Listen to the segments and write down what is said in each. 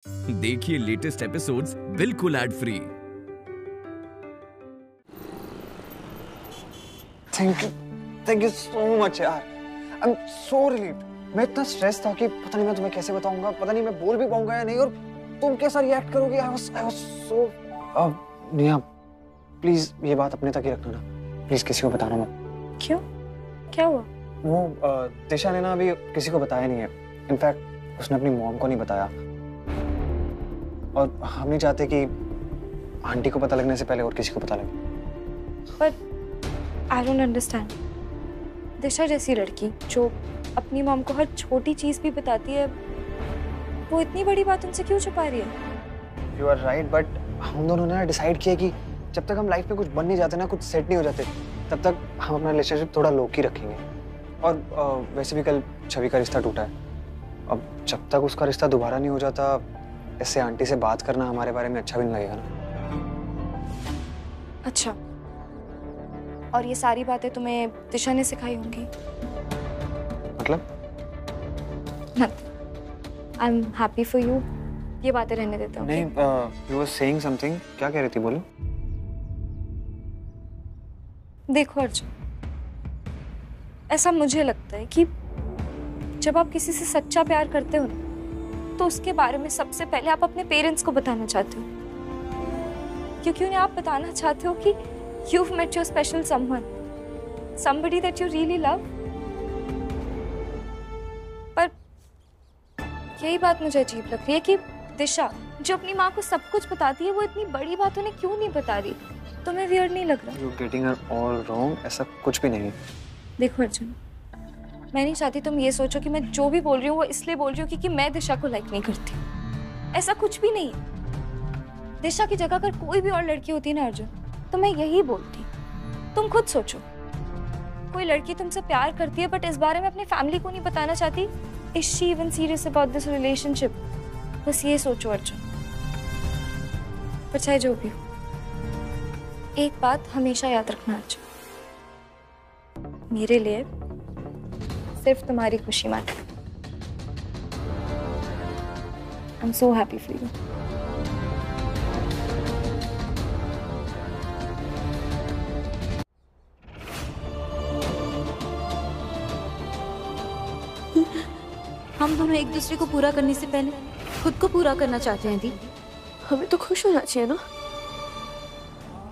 देखिए latest episodes बिल्कुल ad free. Thank you so much यार। I am so relieved. मैं इतना स्ट्रेस था कि पता नहीं मैं तुम्हें कैसे बताऊंगा, पता नहीं मैं बोल भी पाऊंगा या नहीं, और तुम कैसा रिएक्ट करोगे। I was so Neha, please ये बात अपने तक ही रखना ना, प्लीज किसी को बताना मत। क्यों, क्या हुआ? वो दिशा ने ना अभी किसी को बताया नहीं है। इनफैक्ट उसने अपनी मॉम को नहीं बताया, और हम नहीं चाहते कि आंटी को पता लगने से पहले और किसी को पता लगे। But I don't understand. Disha जैसी लड़की जो अपनी मॉम को हर छोटी चीज भी बताती है, वो इतनी बड़ी बात उनसे क्यों छुपा रही है? यू आर राइट, बट हम दोनों ने डिसाइड किया कि जब तक हम लाइफ में कुछ बन नहीं जाते ना, कुछ सेट नहीं हो जाते, तब तक हम अपना रिलेशनशिप थोड़ा लो की रखेंगे। और वैसे भी कल छवि का रिश्ता टूटा है। अब जब तक उसका रिश्ता दोबारा नहीं हो जाता, इससे आंटी से बात करना हमारे बारे में अच्छा भी नहीं लगेगा ना। अच्छा, और ये सारी बातें तुम्हें दिशा ने सिखाई होंगी? मतलब? I am happy for you. ये बातें रहने देते हो? नहीं, यू वर सेइंग समथिंग। क्या कह रही थी, बोलो। देखो अर्जुन, ऐसा मुझे लगता है कि जब आप किसी से सच्चा प्यार करते हो ना, तो उसके बारे में सबसे पहले आप अपने पेरेंट्स को बताना चाहते हो, क्योंकि उन्हें आप बताना चाहते हो कि you've met your special someone, somebody that you really love। पर यही बात मुझे अजीब लग रही है कि दिशा जो अपनी माँ को सब कुछ बताती है, वो इतनी बड़ी बात उन्हें क्यों नहीं बता रही? तुम्हें वियर्ड नहीं लग रहा? You're getting her all wrong। ऐसा कुछ भी नहीं है। देखो अर्जुन, मैं नहीं चाहती तुम ये सोचो कि मैं जो भी बोल रही हूँ वो इसलिए बोल रही हूँ क्योंकि मैं दिशा को लाइक नहीं करती। ऐसा कुछ भी नहीं है। दिशा की जगह अगर कोई भी और लड़की होती ना अर्जुन, तो मैं यही बोलती। तुम खुद सोचो, कोई लड़की तुमसे प्यार करती है बट इस बारे में अपनी फैमिली को नहीं बताना चाहती। Is she even serious about this relationship? बस ये सोचो अर्जुन। पर चाहे जो भी हो, एक बात हमेशा याद रखना अर्जुन, मेरे लिए सिर्फ तुम्हारी खुशी matter. I am so happy for you. हम दोनों एक दूसरे को पूरा करने से पहले खुद को पूरा करना चाहते हैं दी। हमें तो खुश होना चाहिए ना,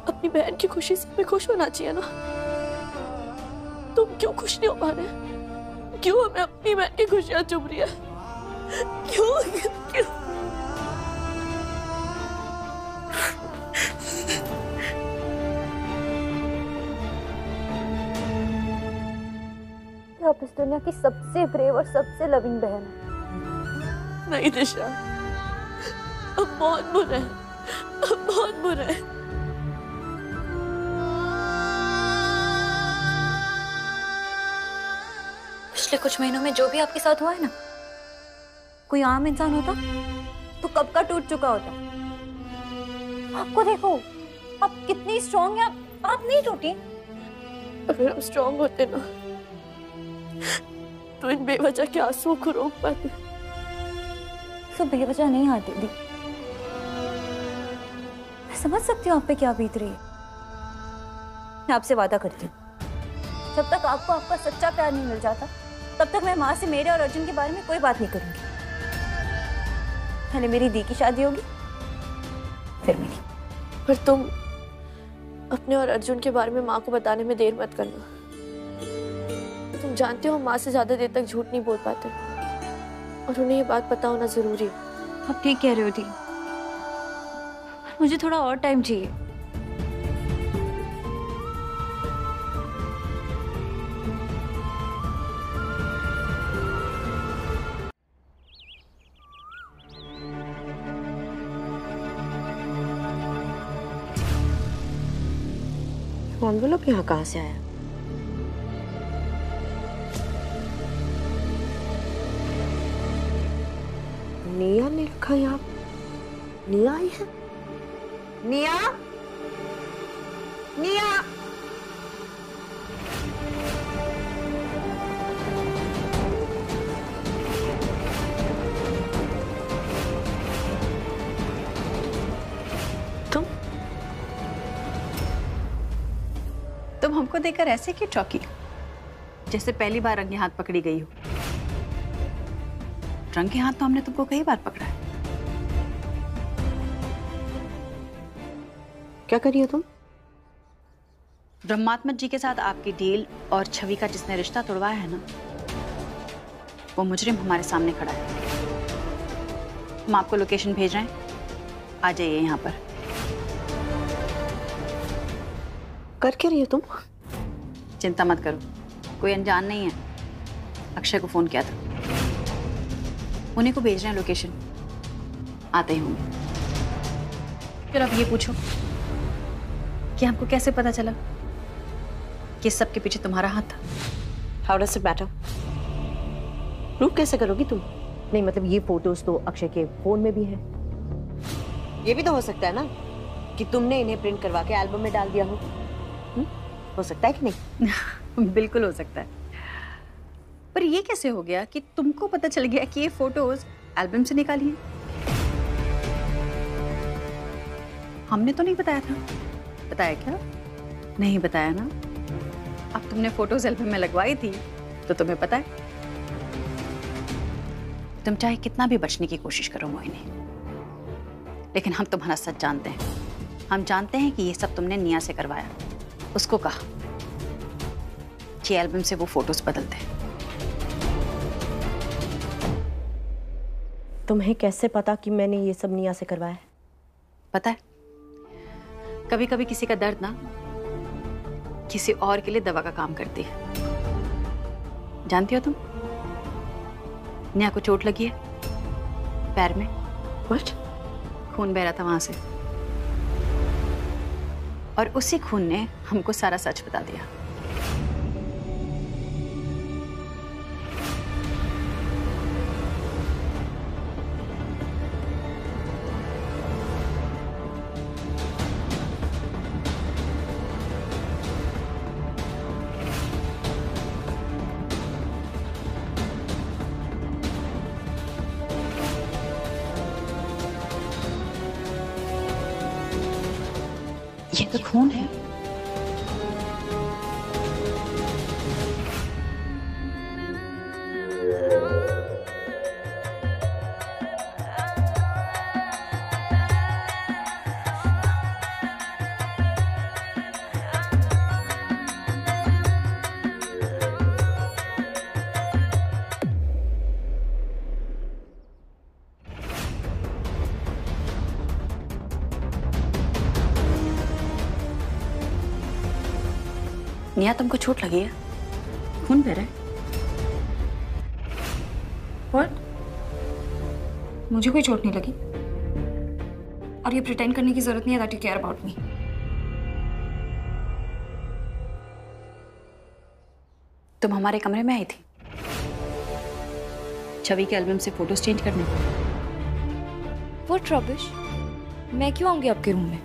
अपनी बहन की खुशी से हमें खुश होना चाहिए ना। तुम क्यों खुश नहीं हो पा रहे? क्यों हमें अपनी बहन की खुशियां चुभ रही है? क्यों क्यों? आप इस दुनिया की सबसे ब्रेव और सबसे लविंग बहन है। नहीं दिशा, अब बहुत बुरा है, अब बहुत बुरा है। पिछले कुछ महीनों में जो भी आपके साथ हुआ है ना, कोई आम इंसान होता तो कब का टूट चुका होता। आपको देखो, आप कितनी स्ट्रांग हैं, आप नहीं टूटी। अगर हम स्ट्रांग होते ना, तो इन बेवजह के आंसुओं को रोक पाते। तो बेवजह नहीं आती दी। मैं समझ सकती हूँ आप पे क्या बीत रही है। मैं आपसे वादा करती हूँ, जब तक आपको आपका सच्चा प्यार नहीं मिल जाता, तब तक मैं माँ से मेरे और अर्जुन के बारे में कोई बात नहीं करूंगी। पहले मेरी दी की शादी होगी, फिर मेरी। पर तुम अपने और अर्जुन के बारे में माँ को बताने में देर मत करना। तुम जानते हो, माँ से ज्यादा देर तक झूठ नहीं बोल पाते, और उन्हें ये बात पता होना जरूरी है। आप ठीक कह रहे हो दी, मुझे थोड़ा और टाइम चाहिए। एनवेलप यहाँ कहाँ से आया? निया ने लिखा यहाँ। निया आई है? निया, निया। तुम हमको देखकर ऐसे क्यों चौंकी, जैसे पहली बार रंगे हाथ पकड़ी गई हो? रंगे हाथ तो हमने तुमको कई बार पकड़ा है। क्या करी हो तुम? ब्रह्मात्मक जी के साथ आपकी डील और छवि का जिसने रिश्ता तोड़वाया है ना, वो मुजरिम हमारे सामने खड़ा है। हम आपको लोकेशन भेज रहे हैं, आ जाइए यहाँ पर। कर क्या रही हो तुम? चिंता मत करो, कोई अनजान नहीं है। अक्षय को फोन किया था, उन्हीं को भेज रहे हैं लोकेशन, आते ही होंगे। फिर अब ये पूछो कि हमको कैसे पता चला कि इस सब के पीछे तुम्हारा हाथ था? How does it matter? Prove कैसे करोगी तुम? नहीं मतलब ये फोटोज तो अक्षय के फोन में भी है। ये भी तो हो सकता है ना कि तुमने इन्हें प्रिंट करवा के एल्बम में डाल दिया हो। हो सकता है कि नहीं? बिल्कुल हो सकता है, पर ये कैसे हो गया कि तुमको पता चल गया कि ये फोटोज एल्बम से निकाली हैं? हमने तो नहीं बताया था। बताया क्या? नहीं बताया ना। अब तुमने फोटोज एल्बम में लगवाई थी तो तुम्हें पता है। तुम चाहे कितना भी बचने की कोशिश करो मोहिनी, लेकिन हम तुम्हारा सच जानते हैं। हम जानते हैं कि ये सब तुमने निया से करवाया। उसको कहा कि एल्बम से वो फोटोज बदलते हैं। तुम्हें कैसे पता कि मैंने ये सब निया से करवाया है? पता है, कभी कभी किसी का दर्द ना किसी और के लिए दवा का काम करती है। जानती हो तुम, निया को चोट लगी है पैर में। What? खून बह रहा था वहां से, और उसी खून ने हमको सारा सच बता दिया। ये तो खून है। निया, तुमको चोट लगी है? खून बह रहा है। What? मुझे कोई चोट नहीं लगी, और ये प्रिटेंड करने की जरूरत नहीं है that you care about me. तुम हमारे कमरे में आई थी छवि के एल्बम से फोटोज चेंज करने। What rubbish? मैं क्यों आऊंगी आपके रूम में?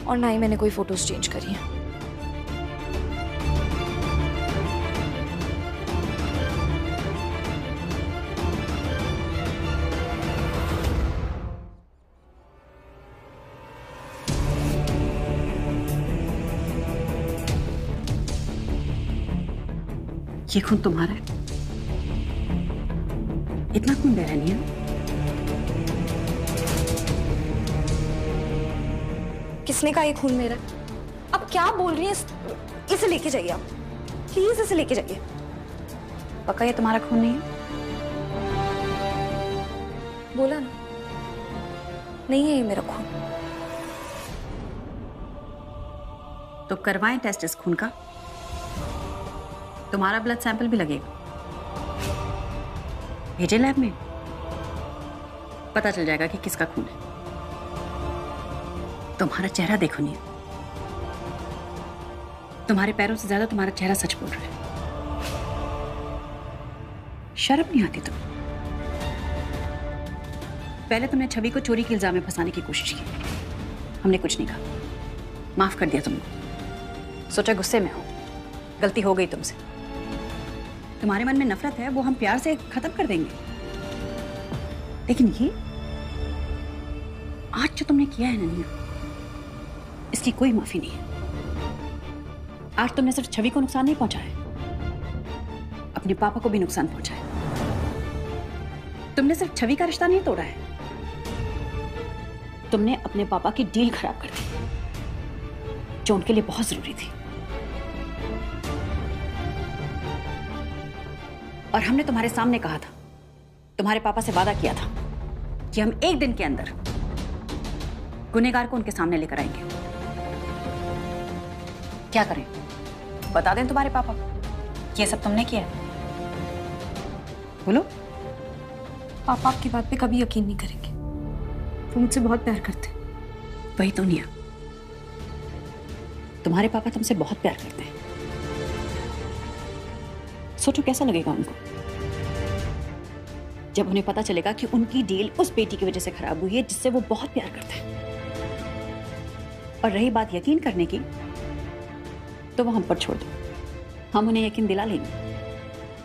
और ना ही मैंने कोई फोटोज चेंज करी है। ये खून तुम्हारा है? इतना खून बह रहा नहीं है? किसने कहा ये खून मेरा? अब क्या बोल रही हैं? इसे लेके जाइए आप, प्लीज इसे लेके जाइए। पक्का ये तुम्हारा खून नहीं है? बोला ना, नहीं है ये मेरा खून। तो करवाएं टेस्ट इस खून का। तुम्हारा ब्लड सैंपल भी लगेगा, भेजे लैब में, पता चल जाएगा कि किसका खून है। तुम्हारा चेहरा देखो नहीं, तुम्हारे पैरों से ज्यादा तुम्हारा चेहरा सच बोल रहा है। शर्म नहीं आती तुम? पहले तुमने छवि को चोरी के इल्जाम में फंसाने की कोशिश की, हमने कुछ नहीं कहा, माफ कर दिया तुमको। सोचा गुस्से में हो, गलती हो गई तुमसे। तुम्हारे मन में नफरत है, वो हम प्यार से खत्म कर देंगे। लेकिन ये आज जो तुमने किया है ना निया, इसकी कोई माफी नहीं है। आज तुमने सिर्फ छवि को नुकसान नहीं पहुंचाया, अपने पापा को भी नुकसान पहुंचाया। तुमने सिर्फ छवि का रिश्ता नहीं तोड़ा है, तुमने अपने पापा की डील खराब कर दी जो उनके लिए बहुत जरूरी थी। और हमने तुम्हारे सामने कहा था, तुम्हारे पापा से वादा किया था कि हम 1 दिन के अंदर गुनहगार को उनके सामने लेकर आएंगे। क्या करें, बता दें तुम्हारे पापा को ये सब तुमने किया है? बोलो। पापा आपकी बात पे कभी यकीन नहीं करेंगे, वो मुझसे बहुत प्यार करते हैं। वही तो निया, तुम्हारे पापा तुमसे बहुत प्यार करते हैं। सोचो कैसा लगेगा उनको जब उन्हें पता चलेगा कि उनकी डील उस बेटी की वजह से खराब हुई है जिससे वो बहुत प्यार करते हैं। और रही बात यकीन करने की, तो वो हम पर छोड़ दो, हम उन्हें यकीन दिला लेंगे।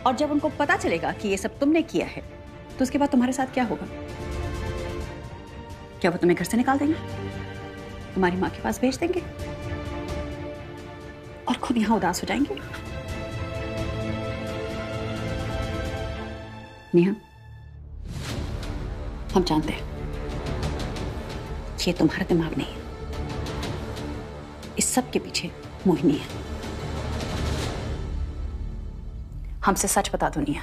और जब उनको पता चलेगा कि ये सब तुमने किया है, तो उसके बाद तुम्हारे साथ क्या होगा? क्या वो तुम्हें घर से निकाल देंगे, तुम्हारी माँ के पास भेज देंगे और खुद यहां उदास हो जाएंगे? नेहा, हम जानते हैं ये तुम्हारा दिमाग नहीं है, इस सब के पीछे मोहिनी है। हमसे सच बता दो निया,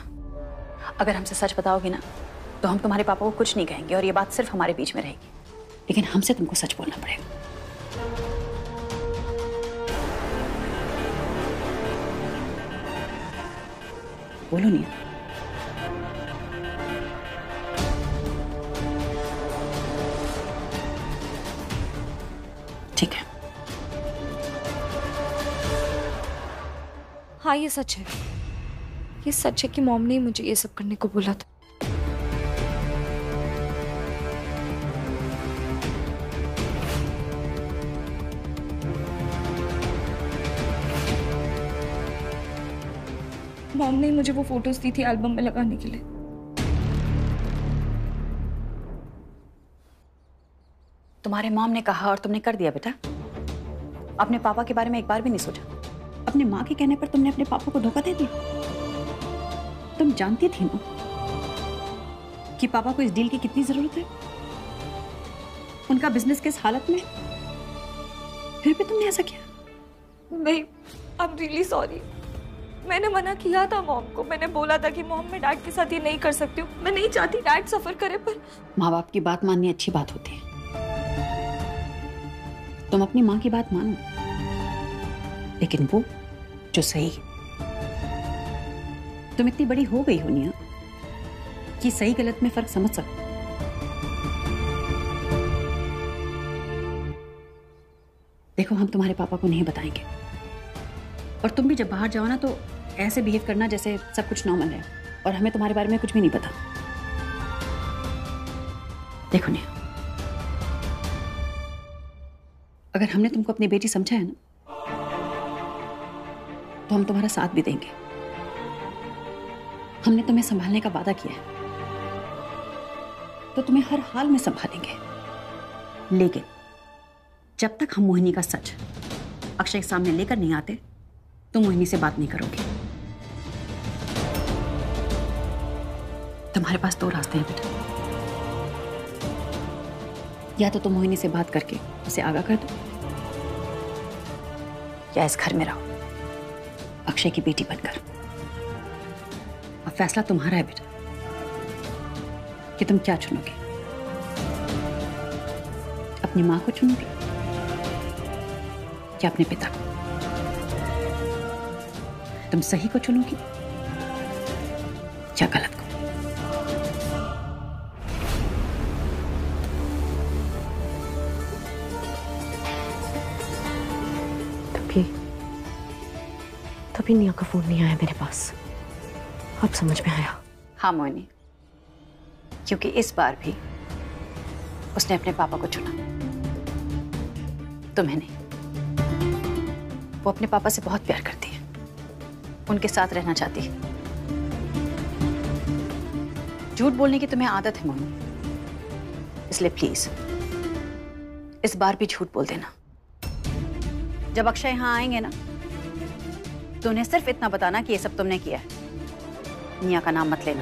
अगर हमसे सच बताओगी ना तो हम तुम्हारे पापा को कुछ नहीं कहेंगे और ये बात सिर्फ हमारे बीच में रहेगी, लेकिन हमसे तुमको सच बोलना पड़ेगा। बोलो निया। ठीक है। हाँ, ये सच है, ये सच है कि मॉम ने मुझे ये सब करने को बोला था। मॉम ने मुझे वो फोटोज दी थी एल्बम में लगाने के लिए। तुम्हारे मॉम ने कहा और तुमने कर दिया बेटा। अपने पापा के बारे में एक बार भी नहीं सोचा। अपने माँ के कहने पर तुमने अपने पापा को धोखा दे दिया। तुम जानती थी ना कि पापा को इस डील की कितनी जरूरत है, उनका बिजनेस किस हालत में, फिर भी तुमने ऐसा किया। नहीं, आई एम रियली सॉरी। मैंने मना किया था मॉम को, मैंने बोला था कि मॉम मैं डैड के साथ ये नहीं कर सकती हूँ, मैं नहीं चाहती डैड सफर करे। पर माँ बाप की बात माननी अच्छी बात होती है, तुम अपनी माँ की बात मानो, लेकिन वो जो सही है। तुम इतनी बड़ी हो गई हो निया कि सही गलत में फर्क समझ सको। देखो, हम तुम्हारे पापा को नहीं बताएंगे, और तुम भी जब बाहर जाओ ना तो ऐसे बिहेव करना जैसे सब कुछ नॉर्मल है और हमें तुम्हारे बारे में कुछ भी नहीं पता। देखो निया, अगर हमने तुमको अपनी बेटी समझा है ना, तो हम तुम्हारा साथ भी देंगे। हमने तुम्हें संभालने का वादा किया है, तो तुम्हें हर हाल में संभालेंगे। लेकिन जब तक हम मोहिनी का सच अक्षय के सामने लेकर नहीं आते, तुम मोहिनी से बात नहीं करोगे। तुम्हारे पास 2 रास्ते हैं बेटा, या तो तुम मोहिनी से बात करके उसे आगाह कर दो, या इस घर में रहो अक्षय की बेटी बनकर। अब फैसला तुम्हारा है बेटा कि तुम क्या चुनोगे। अपनी मां को चुनोगे या अपने पिता को? तुम सही को चुनोगी या गलत को? तभी निया का फोन नहीं आया मेरे पास, अब समझ में आया। हाँ मोहिनी, क्योंकि इस बार भी उसने अपने पापा को चुना, तुम्हें नहीं। वो अपने पापा से बहुत प्यार करती है, उनके साथ रहना चाहती है। झूठ बोलने की तुम्हें आदत है मोहिनी, इसलिए प्लीज इस बार भी झूठ बोल देना। जब अक्षय यहां आएंगे ना, तो उन्हें सिर्फ इतना बताना कि ये सब तुमने किया है। मियां का नाम मत लेना।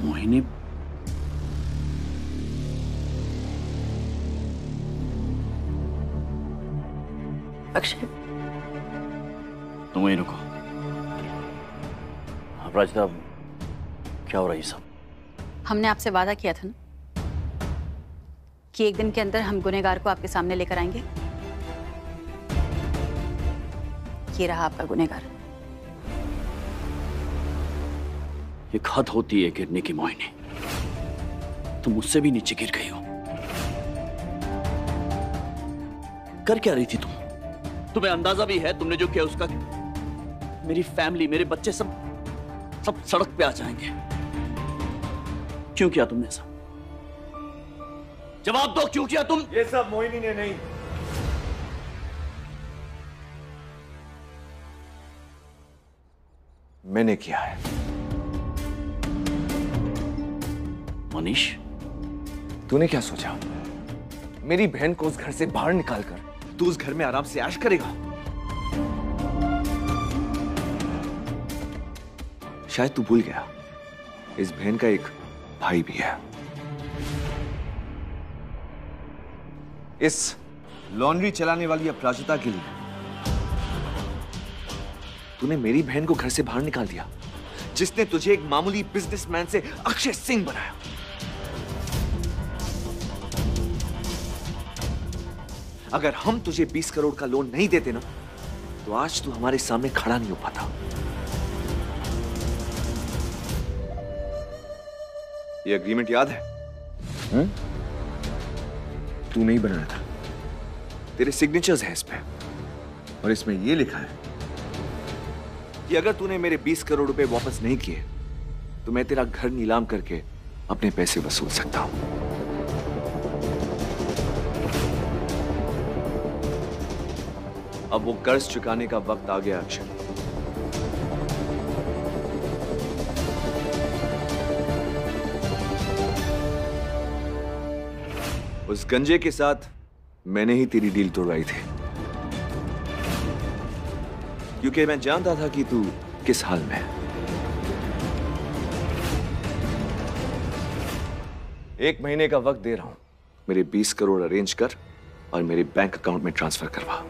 मोहिनी, अक्षय, तुम वहीं रुको। अपराजिता, क्या हो रहा है ये सब? हमने आपसे वादा किया था ना कि एक दिन के अंदर हम गुनहगार को आपके सामने लेकर आएंगे। ये रहा आपका गुनहगार। ये हद होती है गिरने की मोहिनी। तुम मुझसे भी नीचे गिर गई हो। कर क्या रही थी तुम? तुम्हें अंदाजा भी है तुमने जो किया उसका? मेरी फैमिली, मेरे बच्चे सब सड़क पे आ जाएंगे। क्यों किया तुमने ऐसा? जवाब दो, क्यों किया तुम? ये सब मोहिनी ने नहीं, मैंने किया है। मनीष, तूने क्या सोचा? मेरी बहन को उस घर से बाहर निकालकर तू उस घर में आराम से ऐश करेगा? शायद तू भूल गया, इस बहन का एक भाई भी है। इस लॉन्ड्री चलाने वाली अपराजिता के लिए तूने मेरी बहन को घर से बाहर निकाल दिया, जिसने तुझे एक मामूली बिजनेसमैन से अक्षय सिंह बनाया। अगर हम तुझे 20 करोड़ का लोन नहीं देते ना, तो आज तू हमारे सामने खड़ा नहीं हो पाता। ये एग्रीमेंट याद है? तू नहीं बनाया था, तेरे सिग्नेचर्स हैं इस पे, और इसमें ये लिखा है कि अगर तूने मेरे 20 करोड़ रुपए वापस नहीं किए तो मैं तेरा घर नीलाम करके अपने पैसे वसूल सकता हूं। अब वो कर्ज चुकाने का वक्त आ गया अक्षय। उस गंजे के साथ मैंने ही तेरी डील तोड़वाई थी, क्योंकि मैं जानता था कि तू किस हाल में है। एक महीने का वक्त दे रहा हूं, मेरे 20 करोड़ अरेंज कर और मेरे बैंक अकाउंट में ट्रांसफर करवा,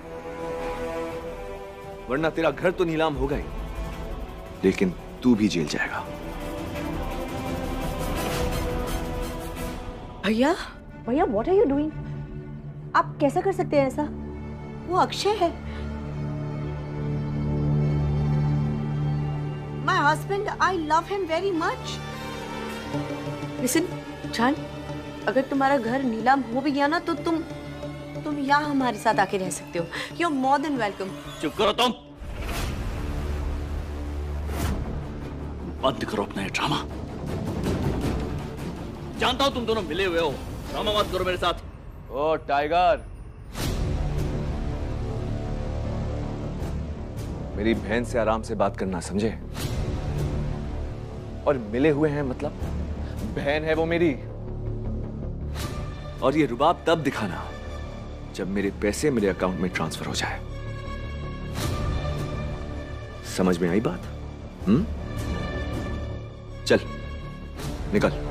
वरना तेरा घर तो नीलाम होगा ही, लेकिन तू भी जेल जाएगा। भैया, भैया, व्हाट आर यू डूइंग? आप कैसे कर सकते हैं ऐसा? वो अक्षय है, my husband. I love him very much. Listen जान, अगर तुम्हारा घर नीलाम हो भी गया ना, तो तुम यहाँ हमारे साथ आके रह सकते हो। You are more than welcome. चुप करो तुम। बंद करो अपना ये ड्रामा। जानता हूं तुम दोनों मिले हुए हो, ड्रामा मत करो मेरे साथ। ओ टाइगर, मेरी बहन से आराम से बात करना, समझे? और मिले हुए हैं मतलब बहन है वो मेरी। और ये रुबाब तब दिखाना जब मेरे पैसे मेरे अकाउंट में ट्रांसफर हो जाए। समझ में आई बात? चल निकल।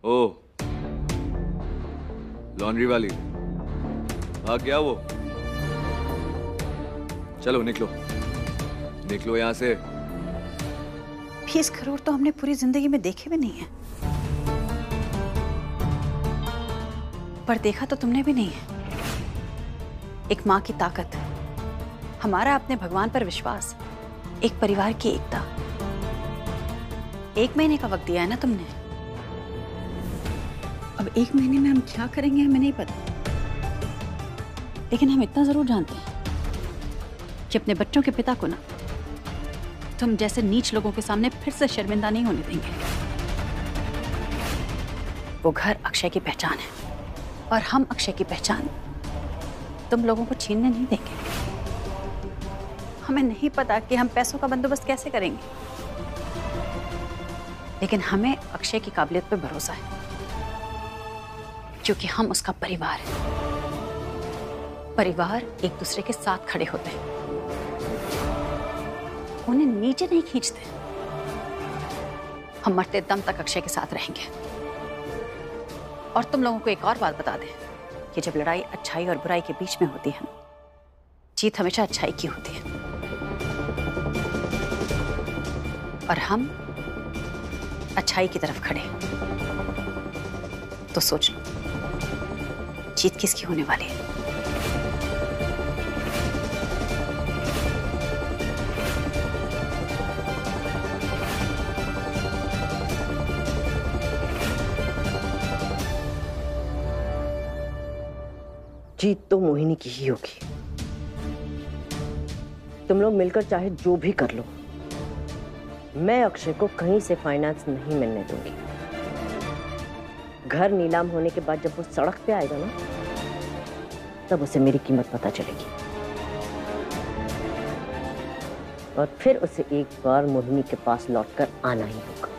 ओ, लॉन्ड्री वाली आ गया वो। चलो निकलो, निकलो यहां से। 20 करोड़ तो हमने पूरी जिंदगी में देखे भी नहीं है, पर देखा तो तुमने भी नहीं है। एक माँ की ताकत, हमारा अपने भगवान पर विश्वास, एक परिवार की एकता। 1 महीने का वक्त दिया है ना तुमने। अब 1 महीने में हम क्या करेंगे हमें नहीं पता, लेकिन हम इतना जरूर जानते हैं कि अपने बच्चों के पिता को ना तुम जैसे नीच लोगों के सामने फिर से शर्मिंदा नहीं होने देंगे। वो घर अक्षय की पहचान है और हम अक्षय की पहचान तुम लोगों को छीनने नहीं देंगे। हमें नहीं पता कि हम पैसों का बंदोबस्त कैसे करेंगे, लेकिन हमें अक्षय की काबिलियत पर भरोसा है, क्योंकि हम उसका परिवार हैं। परिवार एक दूसरे के साथ खड़े होते हैं, उन्हें नीचे नहीं खींचते। हम मरते दम तक अक्षय के साथ रहेंगे। और तुम लोगों को एक और बात बता दें कि जब लड़ाई अच्छाई और बुराई के बीच में होती है, जीत हमेशा अच्छाई की होती है। और हम अच्छाई की तरफ खड़े। तो सोच लो, जीत किसकी होने वाली है? जीत तो मोहिनी की ही होगी। तुम लोग मिलकर चाहे जो भी कर लो, मैं अक्षय को कहीं से फाइनेंस नहीं मिलने दूंगी। घर नीलाम होने के बाद जब वो सड़क पे आएगा ना, तब उसे मेरी कीमत पता चलेगी। और फिर उसे एक बार मोहिनी के पास लौटकर आना ही होगा।